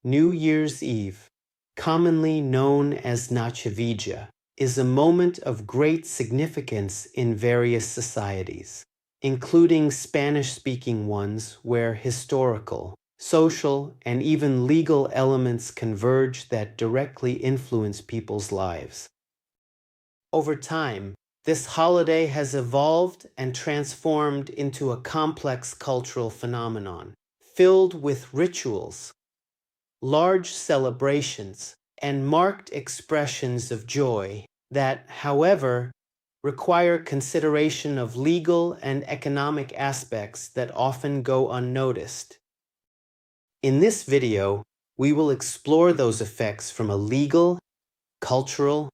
New Year's Eve, commonly known as Noche Vieja, is a moment of great significance in various societies, including Spanish-speaking ones where historical, social, and even legal elements converge that directly influence people's lives. Over time, this holiday has evolved and transformed into a complex cultural phenomenon, filled with rituals, large celebrations, and marked expressions of joy that, however, require consideration of legal and economic aspects that often go unnoticed. In this video, we will explore those effects from a legal, cultural,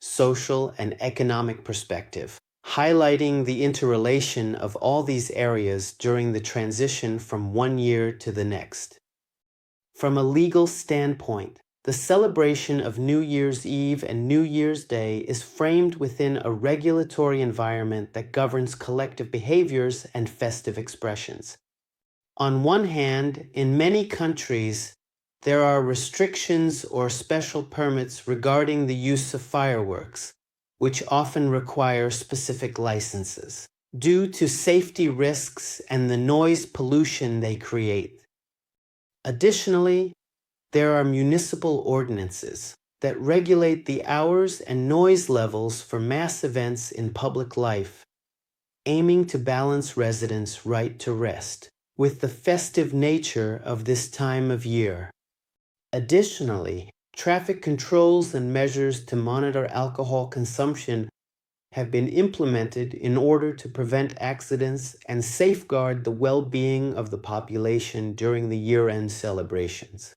social, and economic perspective, highlighting the interrelation of all these areas during the transition from one year to the next. From a legal standpoint, the celebration of New Year's Eve and New Year's Day is framed within a regulatory environment that governs collective behaviors and festive expressions. On one hand, in many countries, there are restrictions or special permits regarding the use of fireworks, which often require specific licenses, due to safety risks and the noise pollution they create. Additionally, there are municipal ordinances that regulate the hours and noise levels for mass events in public life, aiming to balance residents' right to rest with the festive nature of this time of year. Additionally, traffic controls and measures to monitor alcohol consumption have been implemented in order to prevent accidents and safeguard the well-being of the population during the year-end celebrations.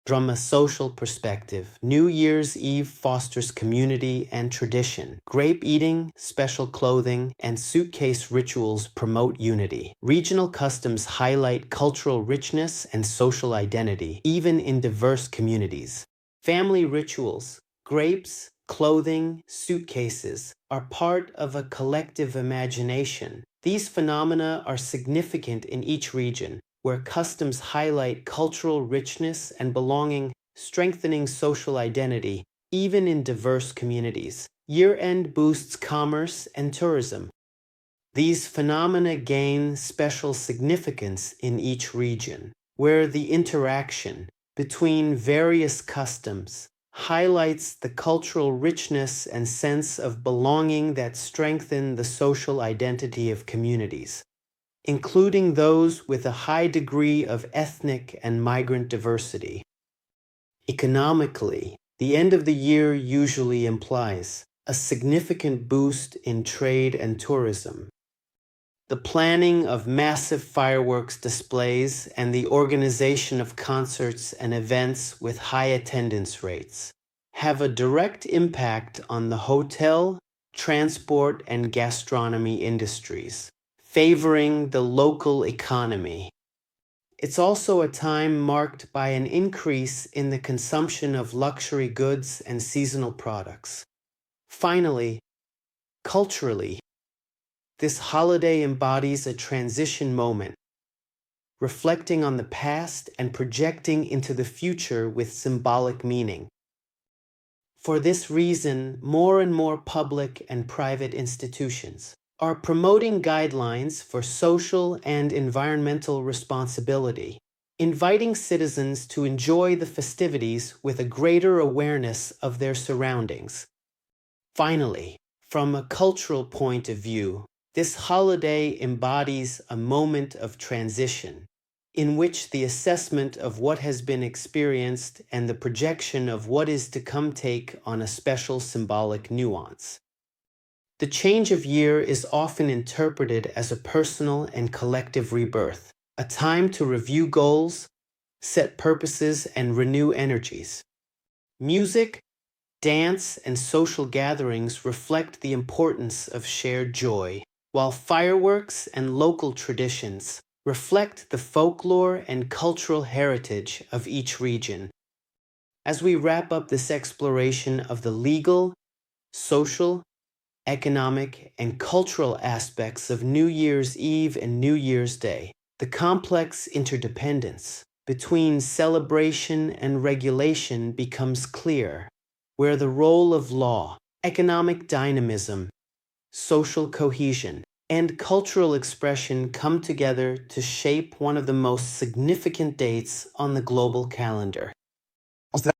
From a social perspective, New Year's Eve fosters community and tradition. Grape eating, special clothing, and suitcase rituals promote unity. Regional customs highlight cultural richness and social identity, even in diverse communities. Family rituals, grapes, clothing, suitcases, are part of a collective imagination. These phenomena are significant in each region, where customs highlight cultural richness and belonging, strengthening social identity, even in diverse communities. Year-end boosts commerce and tourism. These phenomena gain special significance in each region, where the interaction between various customs highlights the cultural richness and sense of belonging that strengthen the social identity of communities, including those with a high degree of ethnic and migrant diversity. Economically, the end of the year usually implies a significant boost in trade and tourism. The planning of massive fireworks displays and the organization of concerts and events with high attendance rates have a direct impact on the hotel, transport, and gastronomy industries, favoring the local economy. It's also a time marked by an increase in the consumption of luxury goods and seasonal products. Finally, culturally, this holiday embodies a transition moment, reflecting on the past and projecting into the future with symbolic meaning. For this reason, more and more public and private institutions are promoting guidelines for social and environmental responsibility, inviting citizens to enjoy the festivities with a greater awareness of their surroundings. Finally, from a cultural point of view, this holiday embodies a moment of transition, in which the assessment of what has been experienced and the projection of what is to come take on a special symbolic nuance. The change of year is often interpreted as a personal and collective rebirth, a time to review goals, set purposes, and renew energies. Music, dance, and social gatherings reflect the importance of shared joy, while fireworks and local traditions reflect the folklore and cultural heritage of each region. As we wrap up this exploration of the legal, social, economic, and cultural aspects of New Year's Eve and New Year's Day, the complex interdependence between celebration and regulation becomes clear, where the role of law, economic dynamism, social cohesion, and cultural expression come together to shape one of the most significant dates on the global calendar.